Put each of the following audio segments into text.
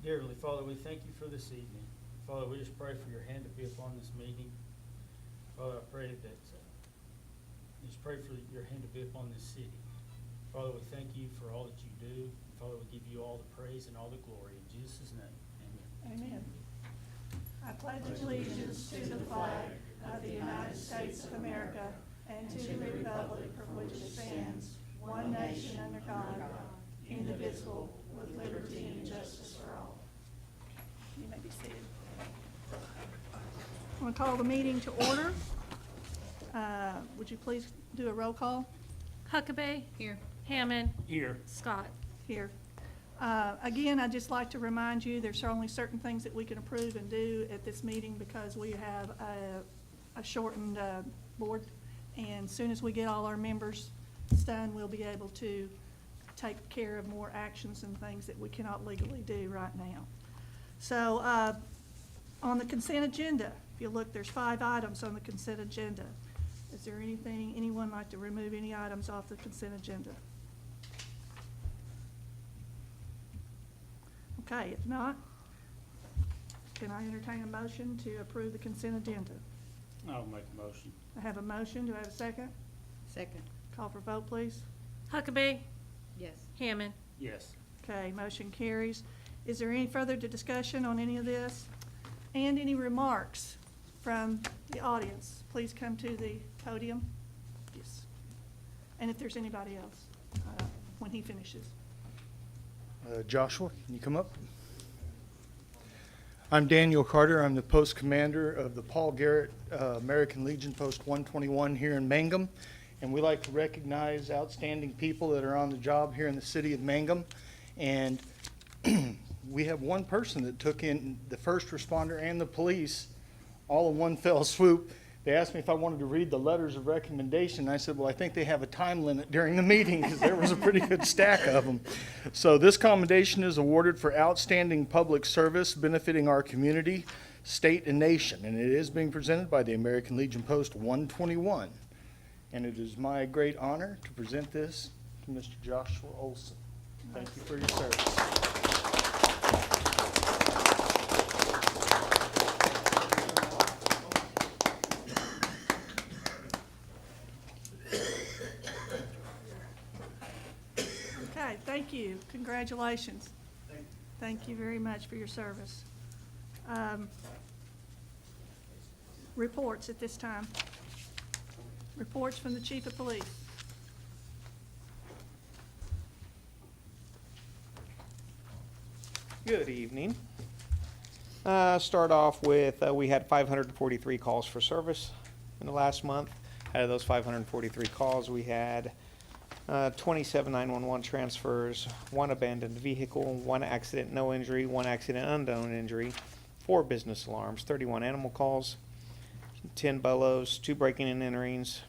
Dear Heavenly Father, we thank you for this evening. Father, we just pray for your hand to be upon this meeting. Father, I pray that, just pray for your hand to be upon this city. Father, we thank you for all that you do. Father, we give you all the praise and all the glory. In Jesus' name, amen. Amen. I pledge allegiance to the flag of the United States of America and to the republic for which it stands, one nation under God, indivisible, with liberty and justice for all. You may be seated. I want to call the meeting to order. Would you please do a roll call? Huckabee. Here. Hammond. Here. Scott. Here. Again, I'd just like to remind you, there's only certain things that we can approve and do at this meeting because we have a shortened board. And as soon as we get all our members done, we'll be able to take care of more actions and things that we cannot legally do right now. So on the consent agenda, if you look, there's 5 items on the consent agenda. Is there anyone like to remove any items off the consent agenda? Okay, if not, can I entertain a motion to approve the consent agenda? I'll make a motion. I have a motion. Do I have a second? Second. Call for vote, please. Huckabee. Yes. Hammond. Yes. Okay, motion carries. Is there any further discussion on any of this? And any remarks from the audience? Please come to the podium. Yes. And if there's anybody else, when he finishes. Joshua, can you come up? I'm Daniel Carter. I'm the post commander of the Paul Garrett American Legion Post 121 here in Mangum. And we like to recognize outstanding people that are on the job here in the city of Mangum. And we have one person that took in the first responder and the police all in one fell swoop. They asked me if I wanted to read the letters of recommendation. I said, well, I think they have a time limit during the meeting because there was a pretty good stack of them. So this commendation is awarded for outstanding public service benefiting our community, state, and nation. And it is being presented by the American Legion Post 121. And it is my great honor to present this to Mr. Joshua Olson. Thank you for your service. Okay, thank you. Congratulations. Thank you very much for your service. Reports at this time. Reports from the Chief of Police. Good evening. Start off with, we had 543 calls for service in the last month. Out of those 543 calls, we had 27 911 transfers, 1 abandoned vehicle, 1 accident, no injury, 1 accident, unknown injury, 4 business alarms, 31 animal calls, 10 BOLOs, 2 breaking and enterings,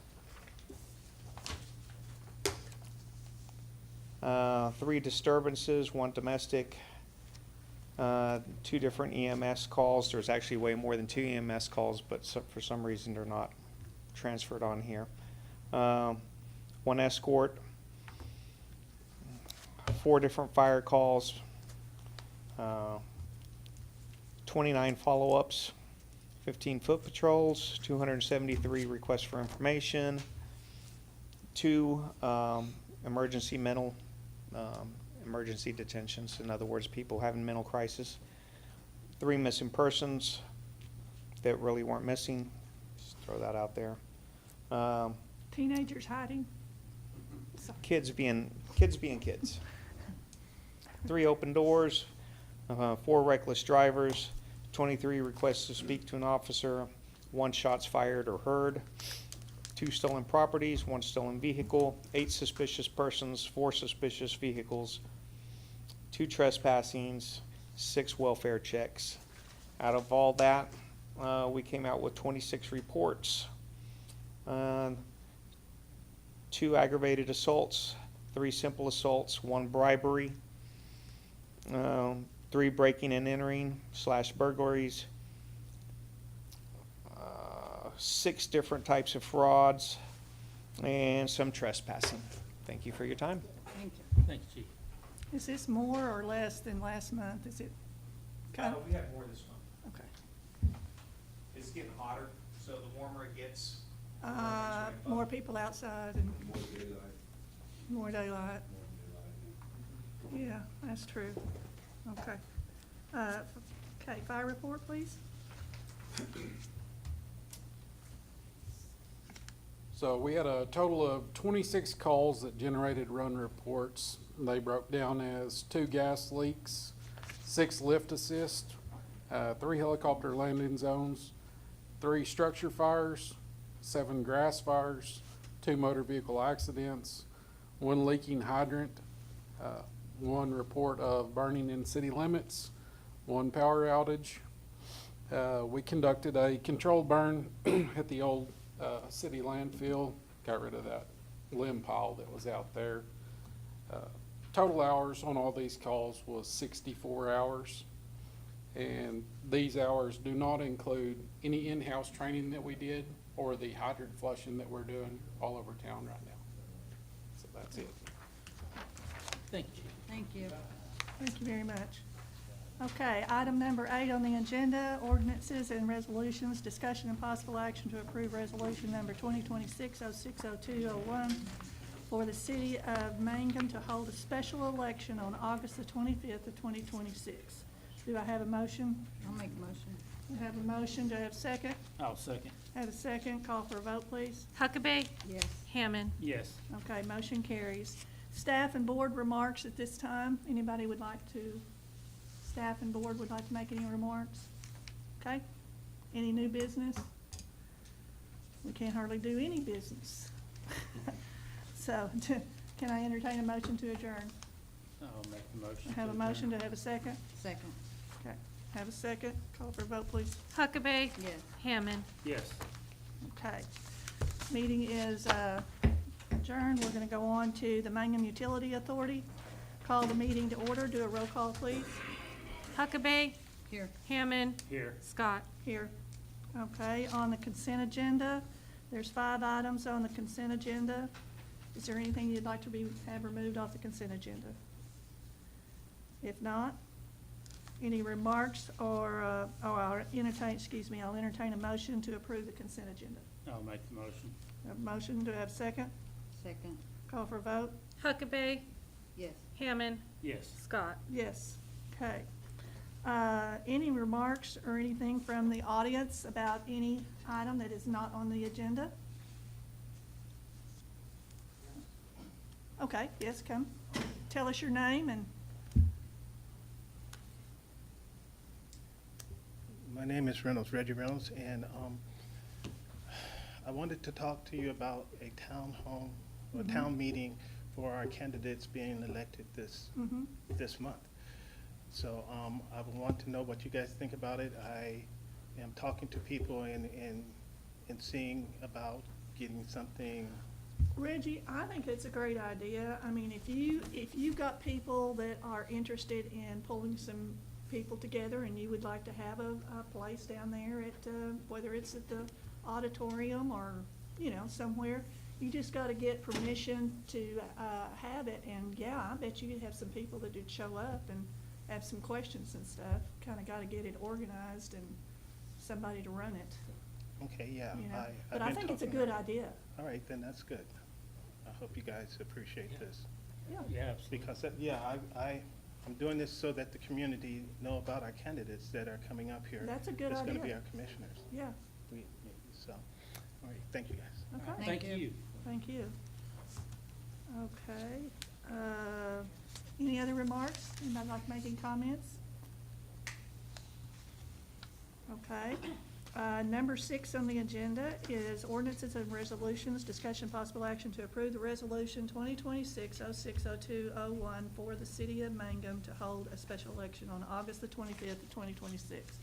3 disturbances, 1 domestic, 2 different EMS calls. There's actually way more than 2 EMS calls, but for some reason they're not transferred on here. 1 escort, 4 different fire calls, 29 follow-ups, 15 foot patrols, 273 requests for information, 2 emergency emergency detentions. In other words, people having mental crisis. 3 missing persons that really weren't missing. Just throw that out there. Teenagers hiding. Kids being kids. 3 open doors, 4 reckless drivers, 23 requests to speak to an officer, 1 shots fired or heard, 2 stolen properties, 1 stolen vehicle, 8 suspicious persons, 4 suspicious vehicles, 2 trespassings, 6 welfare checks. Out of all that, we came out with 26 reports. 2 aggravated assaults, 3 simple assaults, 1 bribery, 3 breaking and entering / burglaries, 6 different types of frauds, and some trespassing. Thank you for your time. Thank you. Thank you, Chief. Is this more or less than last month? Is it Okay. We have more this month. Okay. It's getting hotter, so the warmer it gets. the more things ramp up. More people outside and more daylight. Yeah, that's true. Okay. Okay, fire report, please. So we had a total of 26 calls that generated run reports. They broke down as 2 gas leaks, 6 lift assists, 3 helicopter landing zones, 3 structure fires, 7 grass fires, 2 motor vehicle accidents, 1 leaking hydrant, 1 report of burning in city limits, 1 power outage. We conducted a controlled burn at the old city landfill, got rid of that limb pile that was out there. Total hours on all these calls was 64 hours. And these hours do not include any in-house training that we did or the hydrant flushing that we're doing all over town right now. So that's it. Thank you. Thank you. Thank you very much. Okay, item number 8 on the agenda, ordinances and resolutions, discussion and possible action to approve resolution number 2026-060201 for the city of Mangum to hold a special election on August the 25th of 2026. Do I have a motion? I'll make a motion. I have a motion. Do I have a second? I'll second. Have a second. Call for a vote, please. Huckabee. Yes. Hammond. Yes. Okay, motion carries. Staff and board remarks at this time. Anybody would like to, staff and board would like to make any remarks? Okay? Any new business? We can't hardly do any business. So, can I entertain a motion to adjourn? I'll make the motion. I have a to motion. adjourn. To have a second? Second. Okay, have a second. Call for a vote, please. Huckabee. Yes. Hammond. Yes. Okay. Meeting is adjourned. We're gonna go on to the Mangum Utility Authority. Call the meeting to order. Do a roll call, please. Huckabee. Here. Hammond. Here. Scott. Here. Okay, on the consent agenda, there's 5 items on the consent agenda. Is there anything you'd like to have removed off the consent agenda? If not, any remarks or, I'll entertain a motion to approve the consent agenda. I'll make the motion. A motion, do I have a second? Second. Call for a vote? Huckabee. Yes. Hammond. Yes. Scott. Yes. Okay. Any remarks or anything from the audience about any item that is not on the agenda? Okay, yes, come. Tell us your name and, My name is Reggie Reynolds, and I wanted to talk to you about a town meeting for our candidates being elected this month. So I would want to know what you guys think about it. I am talking to people and seeing about getting something. Reggie, I think it's a great idea. I mean, if you've got people that are interested in pulling some people together and you would like to have a place down there at, whether it's at the auditorium or, somewhere, you just gotta get permission to, have it. And yeah, I bet you'd have some people that would show up and have some questions and stuff. Kinda gotta get it organized and somebody to run it, Okay, yeah. But I've I been think it's a talking good about- idea. All right, then that's good. I hope you guys appreciate this. Yeah. Yeah, absolutely. Because, I'm doing this so that the community know about our candidates that are coming up here. That's a good It's gonna be idea. our commissioners. Yeah, So, all right, thank you, guys. okay. Thank you. you. Thank you. Okay, any other remarks? Anybody like making comments? Okay, number 6 on the agenda is ordinances and resolutions, discussion possible action to approve the resolution 2026-060201 for the city of Mangum to hold a special election on August the 25th of 2026.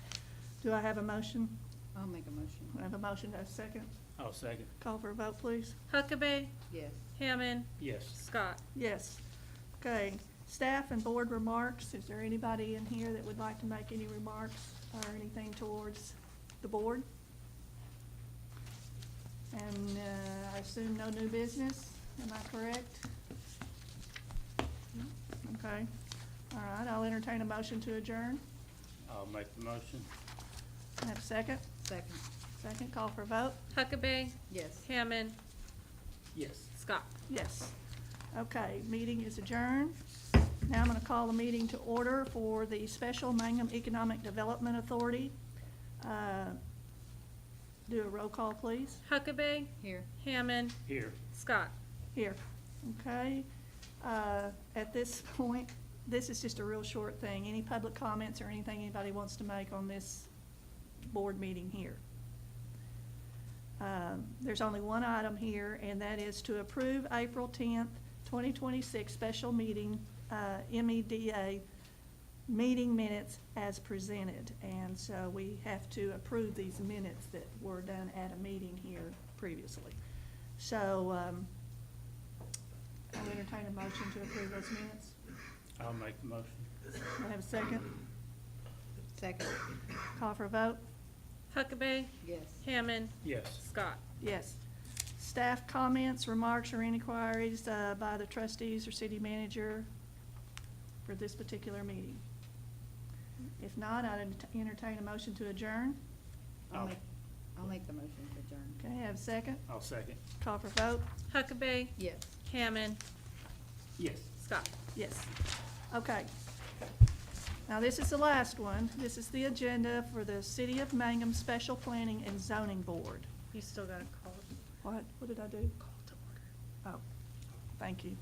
Do I have a motion? I'll make a motion. I have a motion, do I have a second? I'll second. Call for a vote, please. Huckabee. Yes. Hammond. Yes. Scott. Yes. Okay, staff and board remarks. Is there anybody in here that would like to make any remarks or anything towards the board? And I assume no new business, am I correct? Okay, all right, I'll entertain a motion to adjourn. I'll make the motion. Have a second? Second. Second, call for a vote? Huckabee. Yes. Hammond. Yes. Scott. Yes. Okay, meeting is adjourned. Now I'm gonna call the meeting to order for the Special Mangum Economic Development Authority. Do a roll call, please. Huckabee. Here. Hammond. Here. Scott. Here, okay. At this point, this is just a real short thing. Any public comments or anything anybody wants to make on this board meeting here? There's only one item here, and that is to approve April 10th, 2026 special meeting, MEDA meeting minutes as presented. And so we have to approve these minutes that were done at a meeting here previously. So, I'll entertain a motion to approve those minutes. I'll make the motion. Do I have a second? Second. Call for a vote? Huckabee. Yes. Hammond. Yes. Scott. Yes. Staff comments, remarks, or inquiries by the trustees or city manager for this particular meeting? If not, I'd entertain a motion to adjourn. I'll make the motion to adjourn. Okay, have a second? I'll second. Call for vote? Huckabee. Yes. Hammond. Yes. Scott. Yes. Okay. Now, this is the last one. This is the agenda for the City of Mangum Special Planning and Zoning Board. You still got to call. What? What did I do? Call to order. Oh, thank you.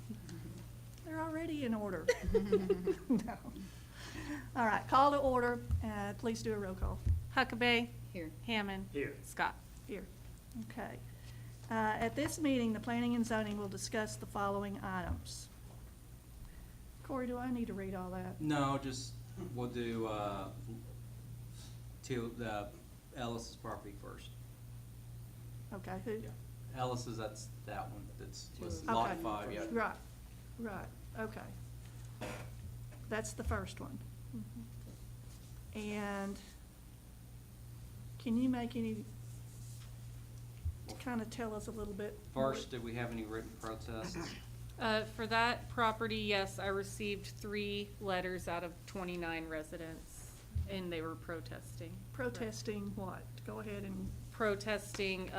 They're already in order. No. All right, call to order. Please do a roll call. Huckabee. Here. Hammond. Here. Scott. Here. Okay. At this meeting, the Planning and Zoning will discuss the following items. Corey, do I need to read all that? No, just, we'll do, the Ellis's property first. Okay, who? Ellis's, that's that one, that's listed, Okay. lot 5, yeah. Right, okay. That's the first one. And can you make any, to kind of tell us a little bit? more? First, did we have any written protests? For that property, yes, I received 3 letters out of 29 residents, and they were protesting. Protesting what? Go ahead and, Protesting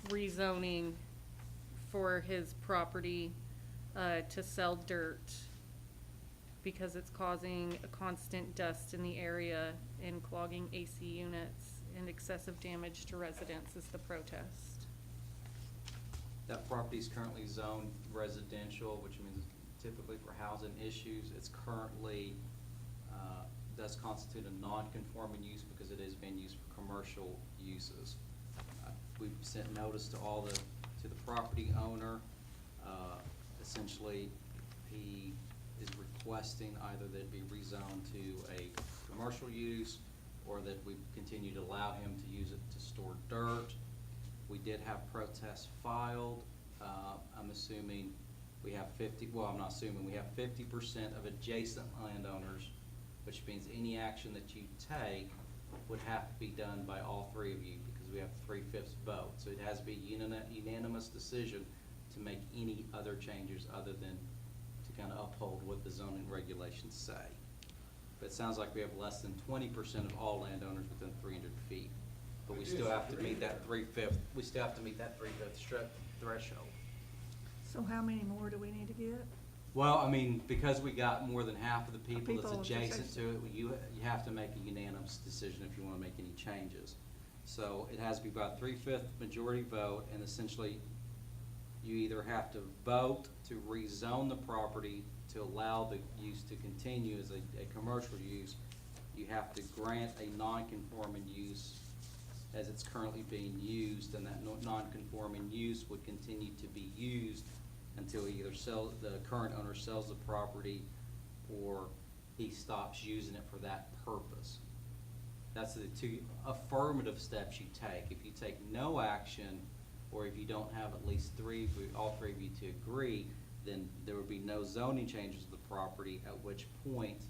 rezoning for his property to sell dirt because it's causing a constant dust in the area and clogging AC units and excessive damage to residents is the protest. That property is currently zoned residential, which means typically for housing issues. It's currently, does constitute a non-conforming use because it is being used for commercial uses. We've sent notice to to the property owner. Essentially, he is requesting either that it be rezoned to a commercial use or that we continue to allow him to use it to store dirt. We did have protests filed. I'm assuming we have I'm not assuming, we have 50% of adjacent landowners, which means any action that you take would have to be done by all 3 of you because we have 3/5 vote. So it has to be unanimous decision to make any other changes other than to kind of uphold what the zoning regulations say. But it sounds like we have less than 20% of all landowners within 300 feet. But we still have to meet that 3/5, we still have to meet that 3/5 threshold. so how many more do we need to get? Well, I mean, because we got more than half of the people that's People adjacent to it, you have to make a unanimous decision if you want to make any changes. So it has to be by a 3/5 majority vote, and essentially, you either have to vote to rezone the property to allow the use to continue as a commercial use. You have to grant a non-conforming use as it's currently being used, and that non-conforming use would continue to be used until either the current owner sells the property or he stops using it for that purpose. That's the 2 affirmative steps you take. If you take no action, or if you don't have at least all three of you to agree, then there would be no zoning changes to the property, at which point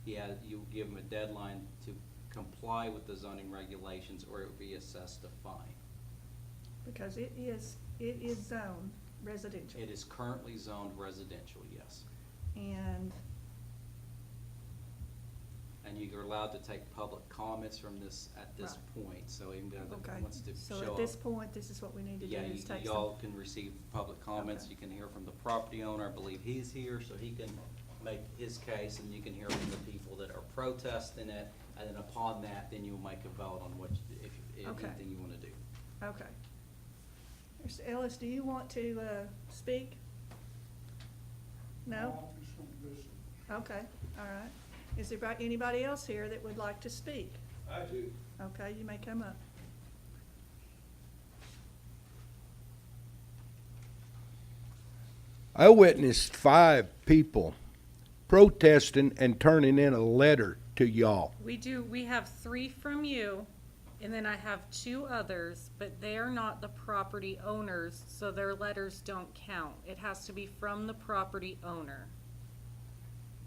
you give him a deadline to comply with the zoning regulations, or it would be assessed a fine. Because it is zoned residential. It is currently zoned residential, yes. And And you either they're allowed to take public comments from this, at this Right. point, so even though Okay, that wants to so show at up. this point, this is what we need to do, Yeah, is take some. y'all can receive public comments, Okay. you can hear from the property owner, I believe he's here, so he can make his case, and you can hear from the people that are protesting it, and then upon that, then you'll make a vote on what, if Okay. anything you wanna do. Okay. Mr. Ellis, do you want to, speak? No? Okay, all right. Is there anybody else here that would like to speak? I do. Okay, you may come up. I witnessed 5 people protesting and turning in a letter to y'all. We have 3 from you, and then I have 2 others, but they are not the property owners, so their letters don't count. It has to be from the property owner.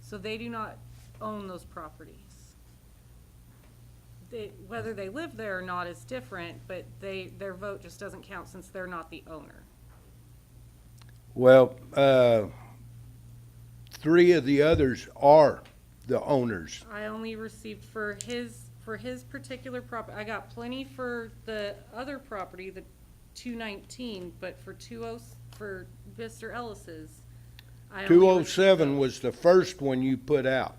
So they do not own those properties. Whether they live there or not is different, but their vote just doesn't count since they're not the owner. Well, 3 of the others are the owners. I only received for his particular property, I got plenty for the other property, the 219, but for for Mr. Ellis's, I only received 207 those. was the first one you put out.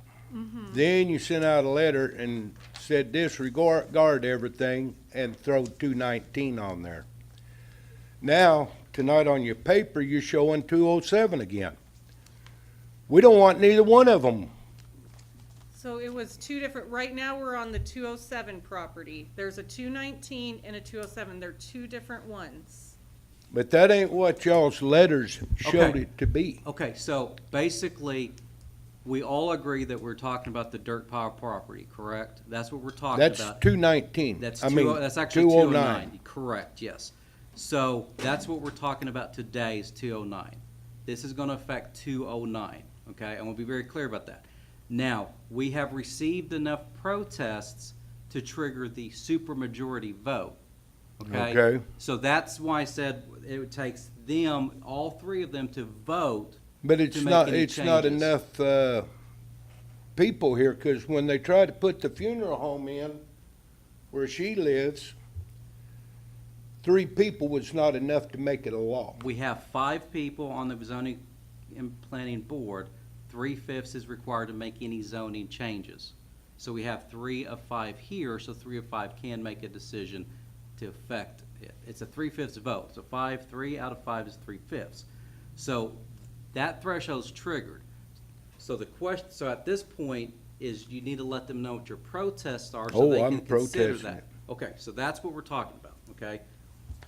Then you sent out a letter and said disregard everything and throw 219 on there. Now, tonight on your paper, you're showing 207 again. We don't want neither one of them. So it was 2 different, right now we're on the 207 property. There's a 219 and a 207. They're 2 different ones. But that ain't what y'all's letters showed Okay. it to be. Okay, so basically, we all agree that we're talking about the dirt pile property, correct? That's what we're talking That's about. 219. That's I mean, that's actually 209, correct, yes. So that's what we're talking about today is 209. This is gonna affect 209, okay? And we'll be very clear about that. Now, we have received enough protests to trigger the supermajority vote, okay? Okay. So that's why I said it takes them, all 3 of them, to vote. But it's to make not, any it's not changes. enough, people here, 'cause when they tried to put the funeral home in where she lives, 3 people was not enough to make it a law. We have 5 people on the zoning and planning board. 3/5 is required to make any zoning changes. So we have 3 of 5 here, so 3 of 5 can make a decision to affect it. It's a 3/5 vote, so 3 out of 5 is 3/5. So that threshold's triggered. So the question, so at this point, is you need to let them know what your protests are so Oh, they I'm can consider protesting that. it. Okay, so that's what we're talking about, okay?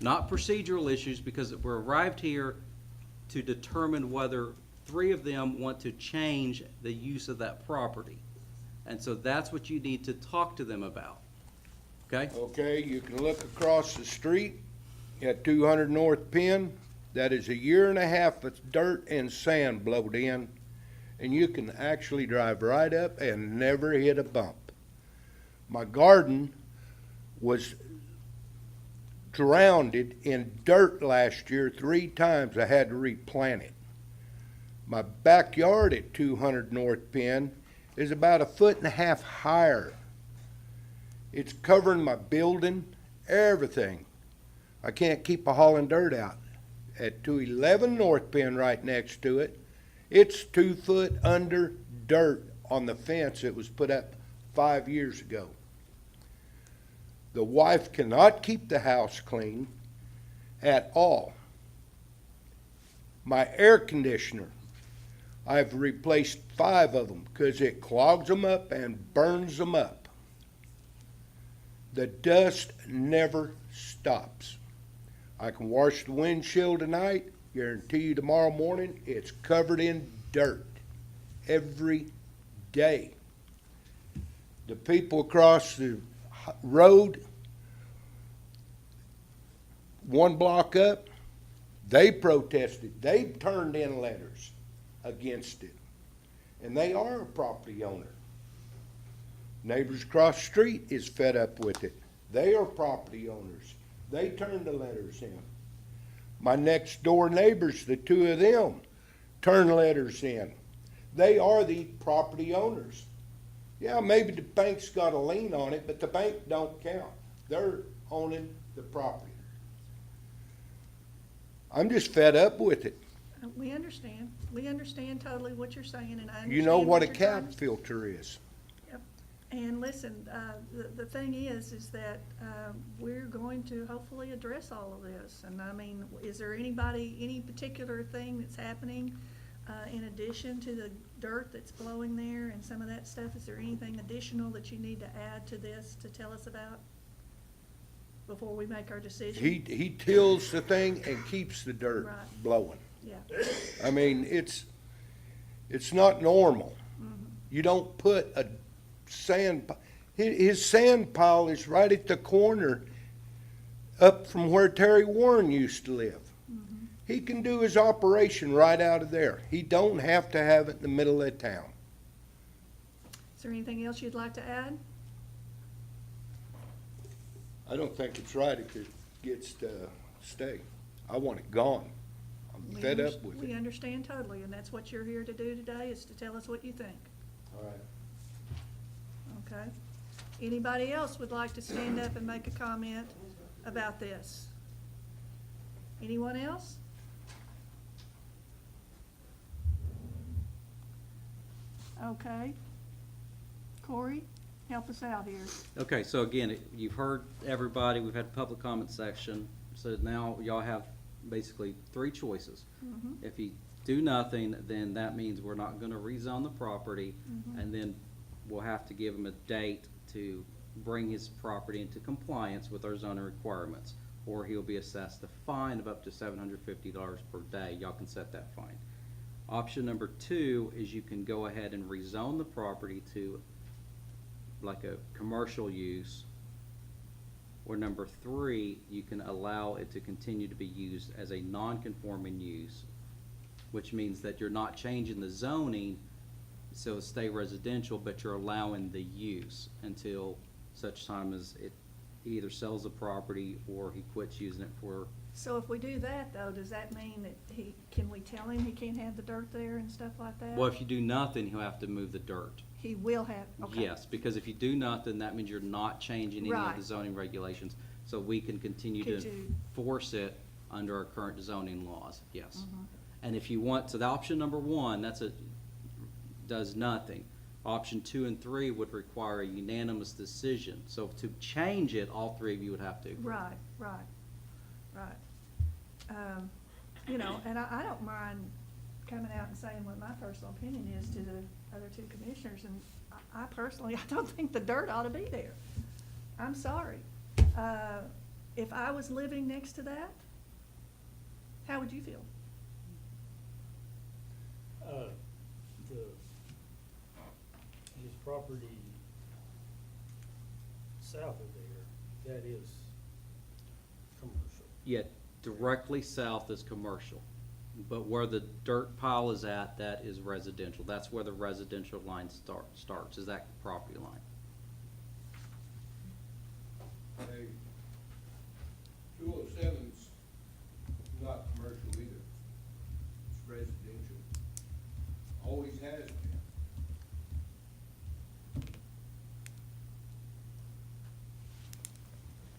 Not procedural issues, because we're arrived here to determine whether 3 of them want to change the use of that property. And so that's what you need to talk to them about, okay? Okay, you can look across the street at 200 North Penn. That is 1.5 years of dirt and sand blowed in, and you can actually drive right up and never hit a bump. My garden was drowned in dirt last year 3 times. I had to replant it. My backyard at 200 North Penn is about 1.5 feet higher. It's covering my building, everything. I can't keep a hauling dirt out. At 211 North Penn right next to it, it's 2 foot under dirt on the fence that was put up 5 years ago. The wife cannot keep the house clean at all. My air conditioner, I've replaced 5 of them because it clogs them up and burns them up. The dust never stops. I can wash the windshield tonight, guarantee you tomorrow morning it's covered in dirt every day. The people across the road, 1 block up, they protested. They turned in letters against it. And they are a property owner. Neighbors across the street is fed up with it. They are property owners. They turned the letters in. My next door neighbors, the 2 of them, turned letters in. They are the property owners. Yeah, maybe the bank's got a lien on it, but the bank don't count. They're owning the property. I'm just fed up with it. We understand. We understand totally what you're saying, and I understand You know what a you're trying cap to- filter is. Yep. And listen, the thing is that we're going to hopefully address all of this. And I mean, is there any particular thing that's happening in addition to the dirt that's blowing there and some of that stuff? Is there anything additional that you need to add to this to tell us about before we make our decision? He tills the thing and keeps the dirt Right. blowing. Yeah. I mean, it's not normal. You don't put a his sand pile is right at the corner up from where Terry Warren used to live. He can do his operation right out of there. He don't have to have it in the middle of town. Is there anything else you'd like to add? I don't think it's right if it gets to stay. I want it gone. I'm We fed under- up with We it. understand totally, and that's what you're here to do today, is to tell us what you think. All right. Okay. Anybody else would like to stand up and make a comment about this? Anyone else? Okay. Corey, help us out here. Okay, so again, you've heard everybody, we've had public comment section, so now y'all have basically three choices. If you do nothing, then that means we're not gonna rezone the property, and then we'll have to give him a date to bring his property into compliance with our zoning requirements, or he'll be assessed a fine of up to $750 per day. Y'all can set that fine. Option number two is you can go ahead and rezone the property to like a commercial use. Or number three, you can allow it to continue to be used as a non-conforming use, which means that you're not changing the zoning, so it stay residential, but you're allowing the use until such time as he either sells the property or he quits using it for. So if we do that, though, does that mean that can we tell him he can't have the dirt there and stuff like that? Well, if you do nothing, he'll have to move the dirt. He will have, okay. Yes, because if you do nothing, that means you're not changing any of Right. the zoning regulations, so we can continue to Continue. force it under our current zoning laws, yes. And if you want, so the option number one, does nothing. Option 2 and 3 would require a unanimous decision, so to change it, all three of you would have to. agree. Right. You know, and I don't mind coming out and saying what my personal opinion is to the other two commissioners, and I personally, I don't think the dirt ought to be there. I'm sorry. If I was living next to that, how would you feel? His property south of there, that is commercial. Yeah, directly south is commercial, but where the dirt pile is at, that is residential. That's where the residential line starts, is that property line. Hey, 207's not commercial either. It's residential. Always has been.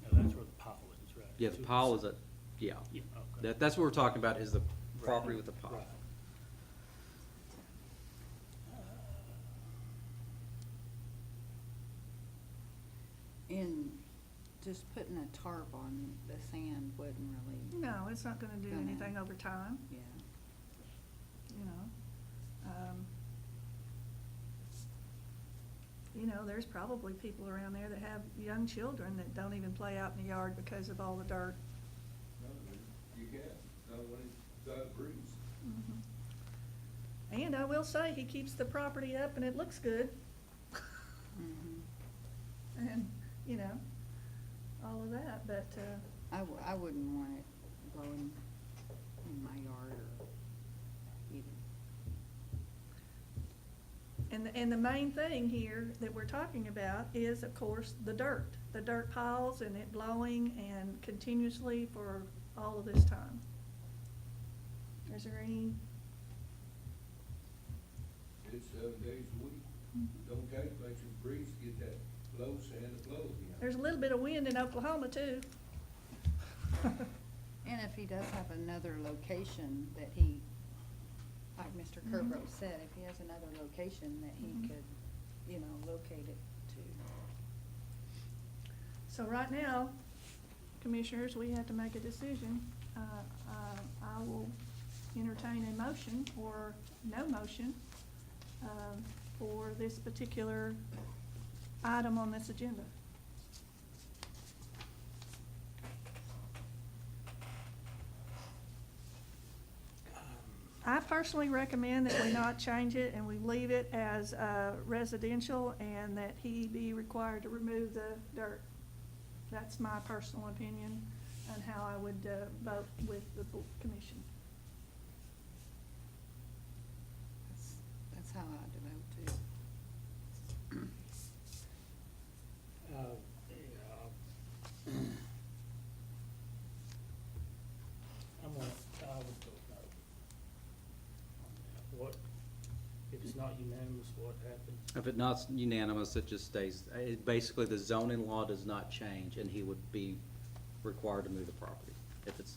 Now, that's where the pile is, right? Yeah, the pile is yeah. Yeah, okay. That's what we're talking about, is the property with the pile. Right. And just putting a tarp on the sand wouldn't really, No, it's not gonna do Gonna- anything over time, yeah. you know. You know, there's probably people around there that have young children that don't even play out in the yard because of all the dirt. No, you can't, not when it's got a breeze. And I will say, he keeps the property up and it looks good. Mhm. And, you know, all of that, but, I wouldn't want it blowing in my yard or either. and the main thing here that we're talking about is, of course, the dirt piles and it blowing and continuously for all of this time. Is there any, It's 7 days a week. Don't calculate your There's a little bit of wind in Oklahoma too. And if he does have another location that he, like Mr. Kerbrough said, if he has another location that he could, you know, locate it to. So right now, commissioners, we have to make a decision. I will entertain a motion or no motion for this particular item on this agenda. I personally recommend that we not change it and we leave it as residential and that he be required to remove the dirt. That's my personal opinion on how I would vote with the commission. That's how I'd vote too. I would vote no. What, if it's not unanimous, what happens? If it's not unanimous, it just stays, basically, the zoning law does not change, and he would be required to move the property. If it's,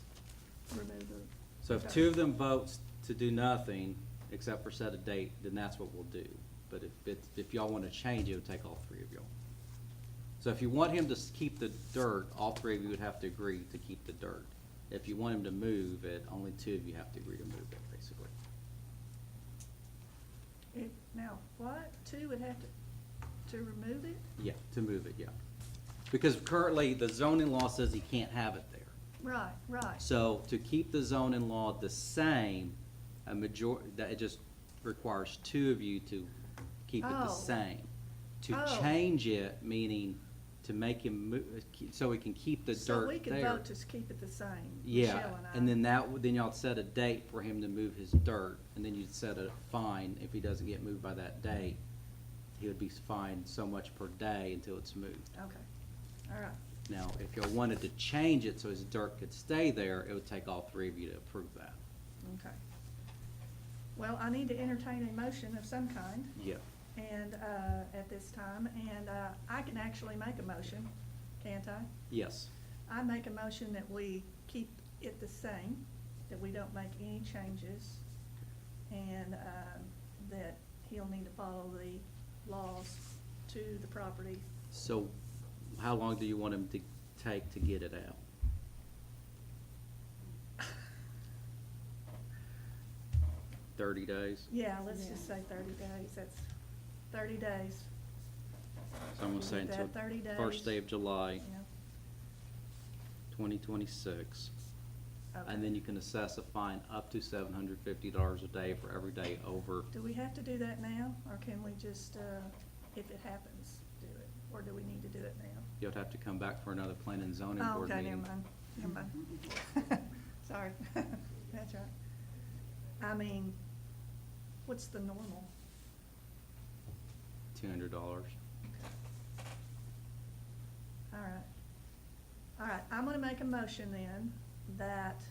Remove the. so if two of them votes to do nothing, except for set a date, then that's what we'll do. But if y'all want to change it, it would take all three of y'all. So if you want him to keep the dirt, all three of you would have to agree to keep the dirt. If you want him to move it, only two of you have to agree to move it, basically. Now, what? Two would have to remove it? Yeah, to move it, yeah. Because currently, the zoning law says he can't have it there. Right, right. So to keep the zoning law the same, that it just requires two of you to keep it the Oh. same. To Oh. change it, meaning to make him move, so he can keep the So we dirt could there. vote to keep it the same, Yeah, Michelle and I. and then then y'all set a date for him to move his dirt, and then you'd set a fine. If he doesn't get moved by that date, he would be fined so much per day until it's moved. Okay, all right. Now, if y'all wanted to change it so his dirt could stay there, it would take all three of you to approve that. Okay. Well, I need to entertain a motion of some kind, Yeah. and, at this time, and, I can actually make a motion, can't I? Yes. I make a motion that we keep it the same, that we don't make any changes, and, that he'll need to follow the laws to the property. So how long do you want him to take to get it out? $30 days? Yeah, let's just say 30 days, that's 30 days. So I'm gonna say Leave that until 30 days. first day of July, Yeah. 2026. Okay. And then you can assess a fine up to $750 a day for every day over. Do we have to do that now, or can we just, if it happens, do it? Or do we need to do it now? You'll have to come back for another plan and zoning Oh, board okay, meeting. never mind. Sorry, that's right. I mean, what's the normal? $200. All right. All right, I'm gonna make a motion then that,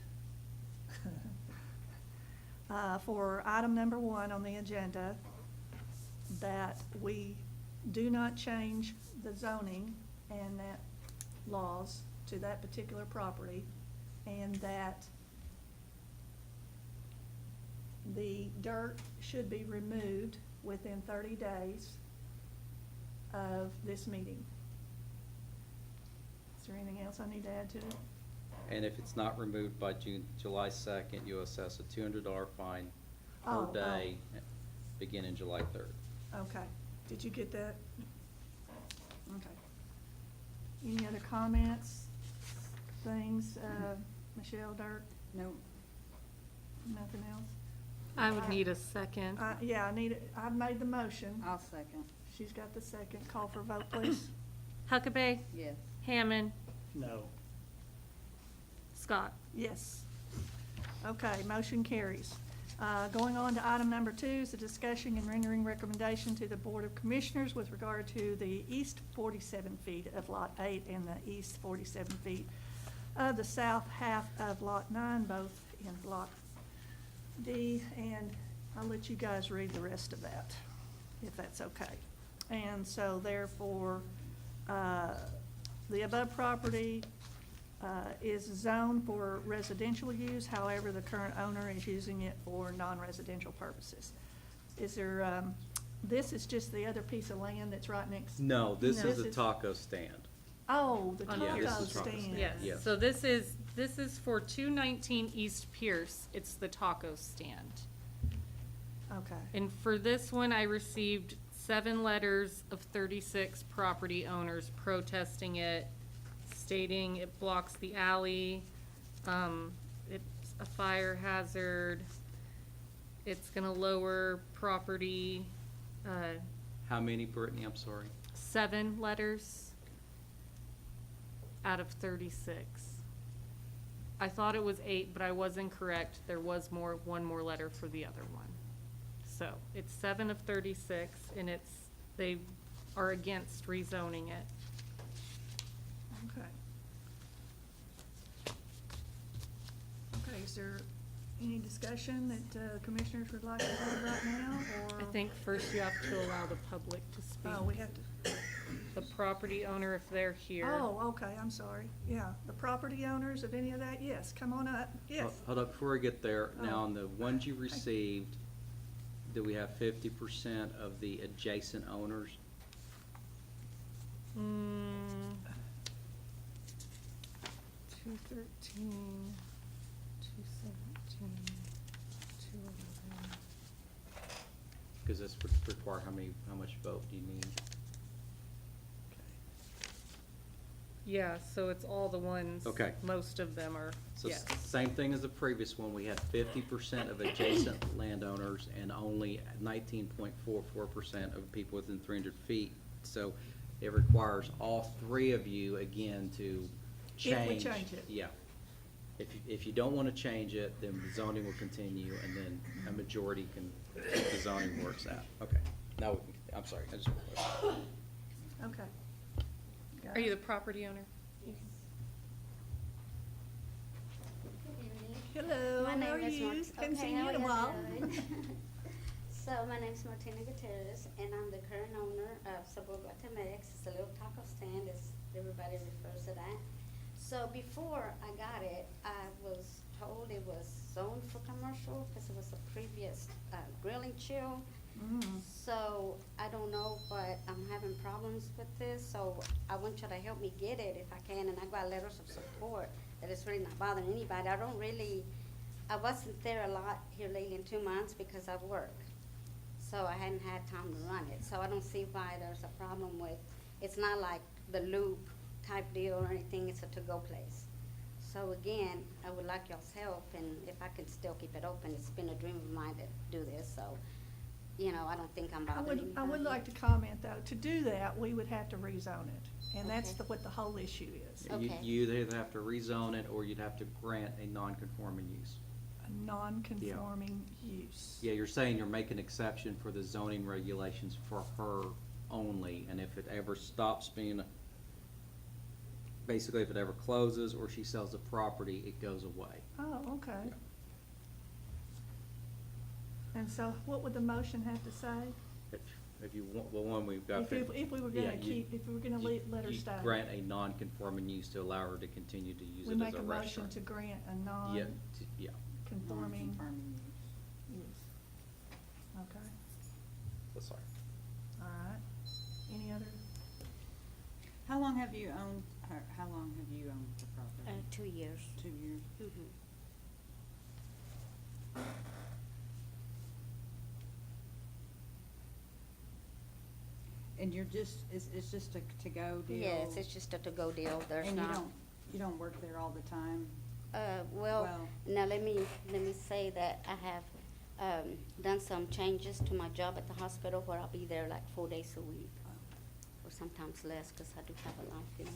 for item number 1 on the agenda, that we do not change the zoning and that laws to that particular property, and that the dirt should be removed within 30 days of this meeting. Is there anything else I need to add to it? And if it's not removed by July 2nd, you assess a $200 fine Oh, per day, beginning July 3rd. Okay, did you get that? Okay. Any other comments, things, Michelle, Dirk, No, nothing else? I would need a second. Yeah, I need it, I've made the motion, I'll second, she's got the second, call for vote, please. Huckabee, yes. Hammond, No. Scott. Yes. Okay, motion carries. Going on to item number 2 is the discussion and rendering recommendation to the Board of Commissioners with regard to the east 47 feet of Lot 8 and the east 47 feet of the south half of Lot 9, both in Block D, and I'll let you guys read the rest of that, if that's okay. And so therefore, the above property is zoned for residential use, however, the current owner is using it for non-residential purposes. Is there, this is just the other piece of land that's right next? No, this No. is a This is- taco stand. Oh, the On Yeah, this taco is taco stand. stand. Yes, Yes. so this is for 219 East Pierce. It's the taco stand. Okay, And for this one, I received 7 letters of 36 property owners protesting it, stating it blocks the alley, it's a fire hazard, it's gonna lower property, How many, Brittany? I'm sorry. 7 letters out of 36. I thought it was 8, but I was incorrect. There was one more letter for the other one. So it's 7 of 36, and they are against rezoning it. okay. Okay, is there any discussion that commissioners would like to have right now, or? I think first you have to allow the public to speak. Oh, we have to, The property owner, if they're here. oh, okay, I'm sorry. Yeah, the property owners of any of that, yes, come on up, yes. Hold up, before I get there, now Oh. on the ones you received, do we have 50% of the adjacent owners? Mm, 213, 217, 211. Because this would require how much vote do you need? Yeah, so it's all the ones. Okay. Most of them are, So yes. same thing as the previous one, we had 50% of adjacent landowners and only 19.44% of people within 300 feet. So it requires all 3 of you again to change. If we change it. Yeah. If you don't want to change it, then the zoning will continue, and then a majority can keep the zoning where it's at. Okay, now, I'm sorry, I just. Okay. Got Are you it. the property owner? Hello, My how are name is you? Mart- Haven't okay, seen how you in a are while. doing? So my name is Martina Gutierrez, and I'm the current owner of Sabor Guatemex. It's a little taco stand, as everybody refers to that. So before I got it, I was told it was zoned for commercial because it was a previous grilling chill. Mm. So I don't know, but I'm having problems with this, so I want you to help me get it if I can, and I got letters of support that it's really not bothering anybody. I wasn't there a lot here lately in 2 months because I work, so I hadn't had time to run it. So I don't see why there's a problem with, it's not like the Loop type deal or anything, it's a to-go place. So again, I would like y'all's help, and if I could still keep it open, it's been a dream of mine to do this, so, you know, I don't think I'm bothering anybody. I would like to comment, though, to do that, we would have to rezone it, and that's Okay. what the whole issue is, Okay. You either have to rezone it, or you'd have to grant a non-conforming use. a non-conforming use. Yeah, you're saying you're making exception for the zoning regulations for her only, and if it ever stops being, basically if it ever closes or she sells the property, it goes away. Oh, okay. And so what would the motion have to say? If you want, the one we've got. If we were yeah, gonna you- keep, if we were gonna you- let her you stay? grant a non-conforming use to allow her to continue to use We it make as a a motion restaurant. to grant a Yeah, yeah, non-conforming use. Okay, that's sorry. all right. Any other? How long have you owned the property? 2 years. 2 years. Mhm. And you're just, it's just a to-go deal? Yes, it's just a to-go deal, there's And not. you don't work there all the time? Well, Well- now let me say that I have, done some changes to my job at the hospital where I'll be there like 4 days a week, or sometimes less, cause I do have a life, you know.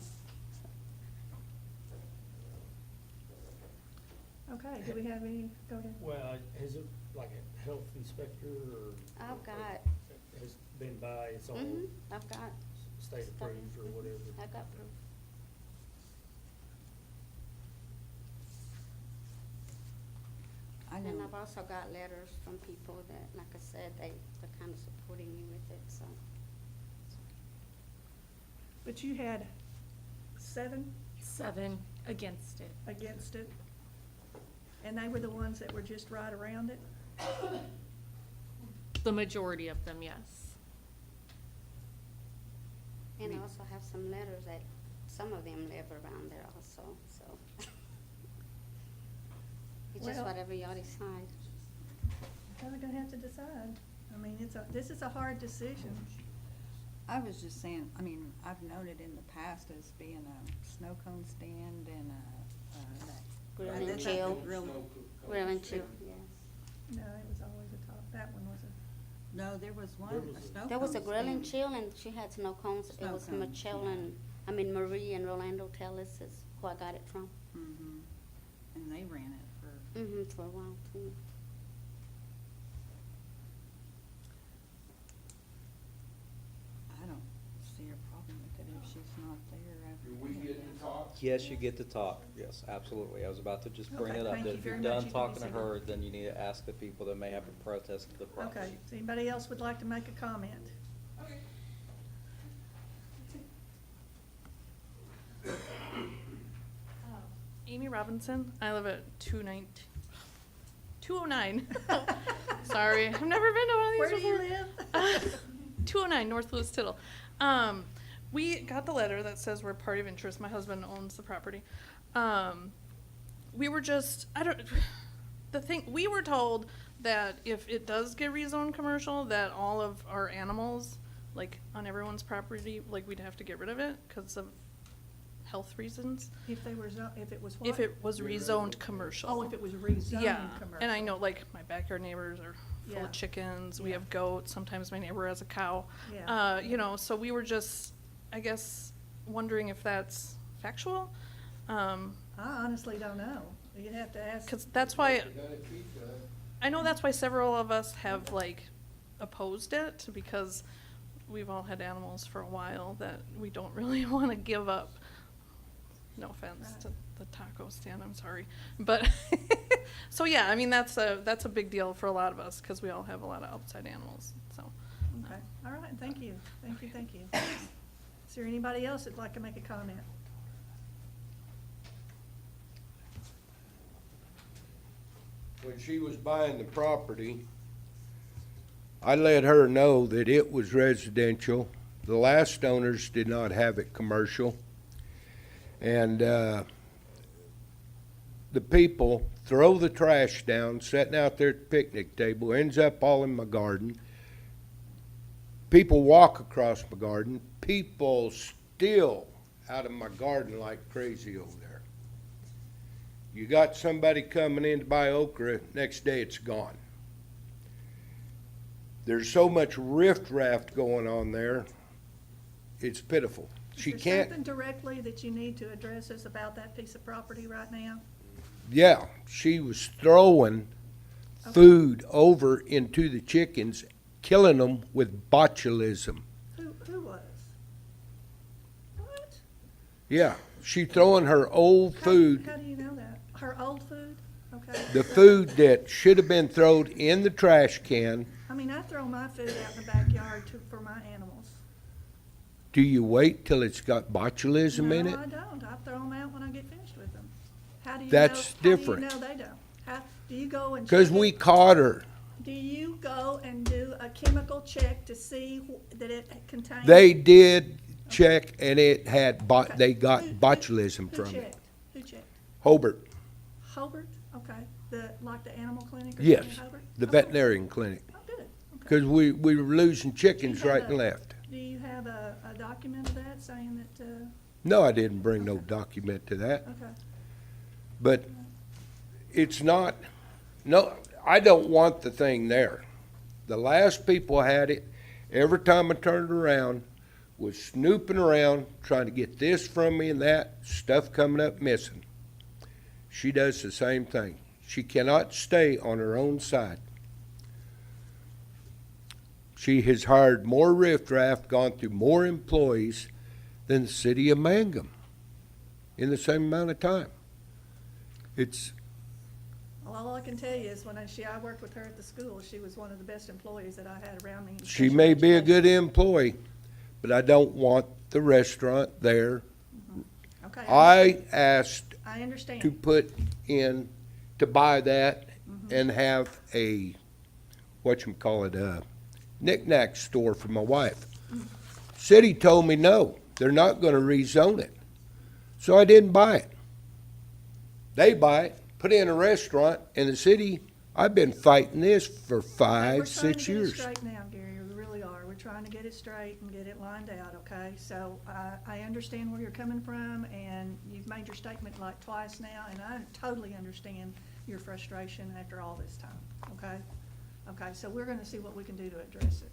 Okay, do we have any, go ahead. Well, has it, like a health inspector or? I've got, Has been by, it's all I've got, state stuff. approved or whatever? I've got proof. I And know, I've also got letters from people that, like I said, they're kind of supporting me with it, so. But you had 7 7 against it. against it. And they were the ones that were just right around it. The majority of them, yes. And I also have some letters that some of them live around there also, so. It's just Well- whatever y'all decide. We're gonna have to decide. I mean, this is a hard decision. I was just saying, I mean, I've known it in the past as being a snow cone stand and that. Grill that's and a chill. real- Grill and chill, yes. No, it was always a top, that one was a, No, there was one, a snow There was a cone grill and stand. chill, and she had snow cones. It Snow was cones, Michelle yeah. and, Marie and Rolando Tellis is who I got it from. Mhm. And they ran it for, For a while too. I don't see a problem with it if she's not there after that. talk? Yes, you get to talk. Yes, absolutely. I was about to just bring Okay, it up. thank That you if very you're much. done You can talking to consider. her, then you need to ask the people that may have a protest to the property. okay. So anybody else would like to make a comment? Amy Robinson. I live at 209. Sorry, I've never been to one of these Where do you before. live? 209 North Louis Tittle. We got the letter that says we're party of interest. My husband owns the property. We were just, we were told that if it does get rezoned commercial, that all of our animals, like on everyone's property, like we'd have to get rid of it because of health reasons. If it was what? If it was rezoned commercial. Oh, if it was rezoned Yeah, commercial. and I know, like, my backyard neighbors are full Yeah. of chickens, we Yeah. have goats, sometimes my neighbor has a cow. Yeah. You know, so we were just, I guess, wondering if that's factual. I honestly don't know. You'd have to ask. Cause that's why, I know that's why several of us have, like, opposed it, because we've all had animals for a while that we don't really wanna give up. No offense to the taco stand, I'm sorry, but, so yeah, I mean, that's a big deal for a lot of us, cause we all have a lot of outside animals, so. Okay, all right, thank you, thank you. Is there anybody else that'd like to make a comment? When she was buying the property, I let her know that it was residential. The last owners did not have it commercial. And, the people throw the trash down, sitting out there at the picnic table, ends up all in my garden. People walk across my garden. People steal out of my garden like crazy over there. You got somebody coming in to buy okra, next day it's gone. There's so much riffraff going on there, it's pitiful. She Is there can't, something directly that you need to address us about that piece of property right now? yeah, she was throwing food over into the chickens, killing them with botulism. Who was? What? Yeah, she throwing her old food, How do you know that? Her old food? Okay. the food that should have been thrown in the trash can. I mean, I throw my food out in the backyard for my animals. Do you wait till it's got botulism in it? No, I don't. I throw them out when I get finished with them. How do you know? That's different. How do you know they don't? How, do you go and? Because check we it? caught her. Do you go and do a chemical check to see that it contains? They did check and it had Okay. they got Who- botulism who from it. checked? Who checked? Hobart, Hobart? Okay. Like the animal clinic or yes, something in Hobart? the Oh, veterinarian clinic. Oh, good. Okay. Because we were losing chickens You have right and a- left. Do you have a document of that saying that, No, I didn't bring no document to that. okay. But it's not, no, I don't want the thing there. The last people had it, every time I turned around, was snooping around, trying to get this from me and that, stuff coming up missing. She does the same thing. She cannot stay on her own side. She has hired more riffraff, gone through more employees than the city of Mangum in the same amount of time. It's, Well, all I can tell you is when I worked with her at the school, she was one of the best employees that I had around me. in she special may be a education. good employee, but I don't want the restaurant there Okay, I asked I understand. to put in, to buy that and have a, whatchamacallit, a knick-knack store for my wife. City told me no, they're not gonna rezone it. So I didn't buy it. They buy it, put in a restaurant, and the city, I've been fighting this for We're 5, 6 trying to get it years. straight now, Gary, we really are. We're trying to get it straight and get it lined out, okay? So I understand where you're coming from, and you've made your statement like twice now, and I totally understand your frustration after all this time, okay? Okay, so we're gonna see what we can do to address it.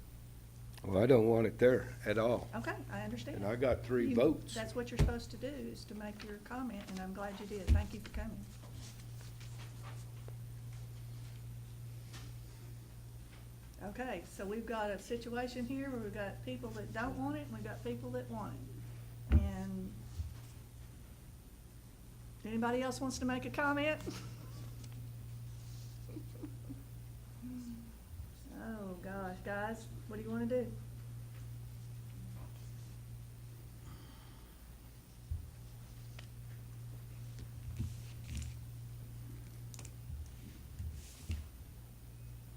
Well, I don't want it there at all. Okay, I understand. And I got 3 You- votes. That's what you're supposed to do, is to make your comment, and I'm glad you did. Thank you for coming. Okay, so we've got a situation here where we've got people that don't want it, and we've got people that want it. And anybody else wants to make a comment? Oh, gosh, guys, what do you want to do?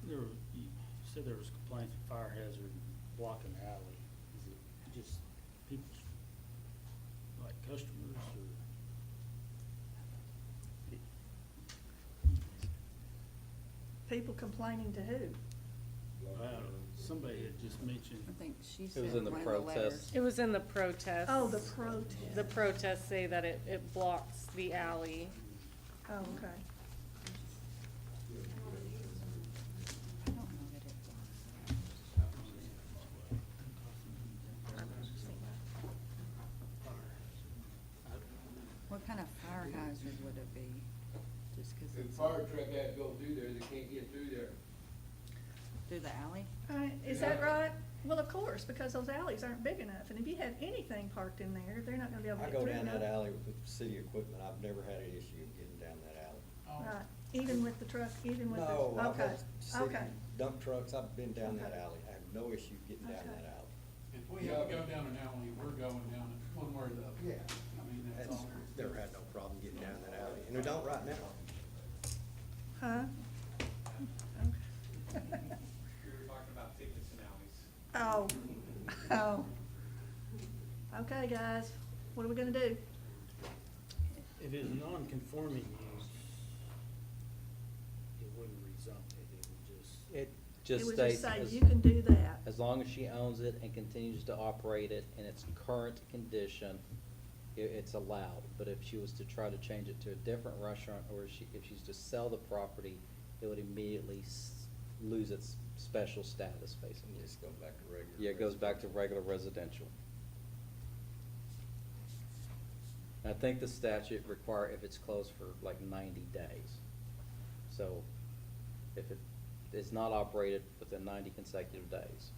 You said there was complaints of fire hazard blocking the alley. Is it just people, like customers or? People complaining to who? Somebody had just mentioned, I think she It said was in the one of the letters. protest. It was in the protest. Oh, the protest. The protests say that it blocks the alley. Oh, okay. I don't know that it What kind of fire hazard would it be? Just 'cause it's truck had to go through there, they can't get through there. through the alley? Is that right? Well, of course, because those alleys aren't big enough, and if you had anything parked in there, they're not gonna be able to I get go through. down no. that alley with city equipment, I've never had an issue getting down that alley. Right, even with the truck, even with the, No, I've okay, had city okay. dump trucks, I've been down that Okay. alley, I have no issue getting down Okay. that alley. If we have to go down an alley, we're going down it one way or the other. Yeah. I mean, that's That's, all. never had no problem getting down that alley, and we don't right now. Huh? We were talking about tickets and alleys. Oh, oh. Okay, guys, what are we gonna do? if it's non-conforming use, it wouldn't rezone it, it would just. It It just would states, just say, as, you can do that. as long as she owns it and continues to operate it in its current condition, it's allowed. But if she was to try to change it to a different restaurant, or if she's to sell the property, it would immediately lose its special status, basically. Just go back to regular. Yeah, it goes back to regular residential. I think the statute require if it's closed for like 90 days. So if it is not operated within 90 consecutive days,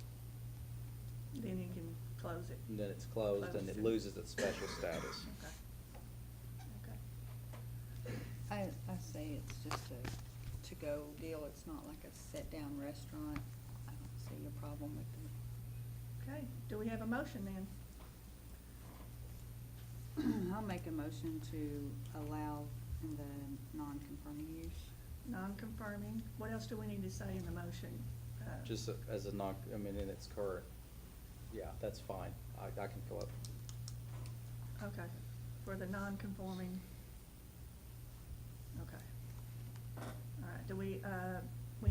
Then you can close it. then it's closed and it Closed. loses its special status. Okay. Okay. I say it's just a to-go deal, it's not like a sit-down restaurant. I don't see a problem with it. Okay, do we have a motion then? I'll make a motion to allow in the non-conforming use. Non-confirming, what else do we need to say in the motion? Just as a non, I mean, in its current, yeah, that's fine. I can go up. Okay, for the non-conforming. Okay. All right, do we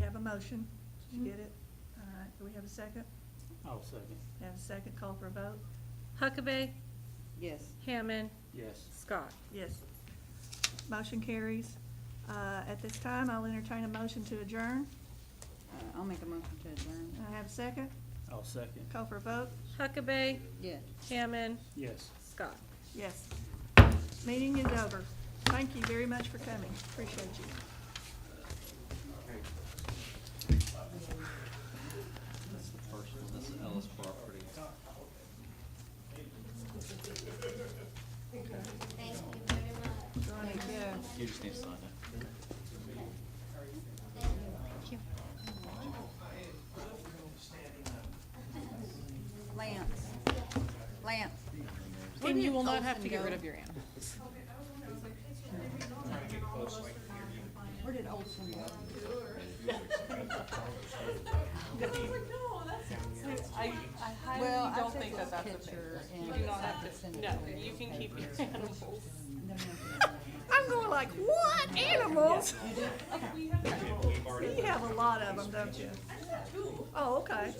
have a motion? Did you get it? All right, do we have a second? I'll second. Have a second, call for a vote? Huckabee, Yes. Hammond, Yes. Scott. Yes. Motion carries. At this time, I'll entertain a motion to adjourn. I'll make a motion to adjourn. I have a second, I'll second. call for a vote? Huckabee, Yes. Hammond, Yes. Scott. Yes. Meeting is over. Thank you very much for coming. Appreciate you. That's the first one, that's the Ellis property. Thank you. You just need to sign it. Lance. Lance. Where And did you will not have Olson to get go? rid of your animals. Where did Olson go? I Well, highly I don't took think this that that's a picture thing. and You do not I have could to, send it no, to the you can keep your papers. animals. I'm going like, what, animals? You have a lot of them, don't you? Oh, okay.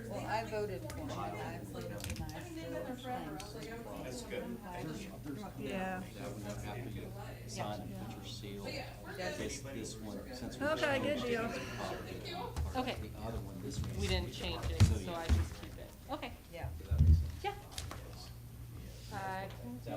Well, I voted for him, I voted for That's good. Yeah. After you sign and put your seal, this one, since we. Okay, good deal. Okay, The other one, this one. we didn't change it, so I just keep it. Okay, Yeah. yeah. I can do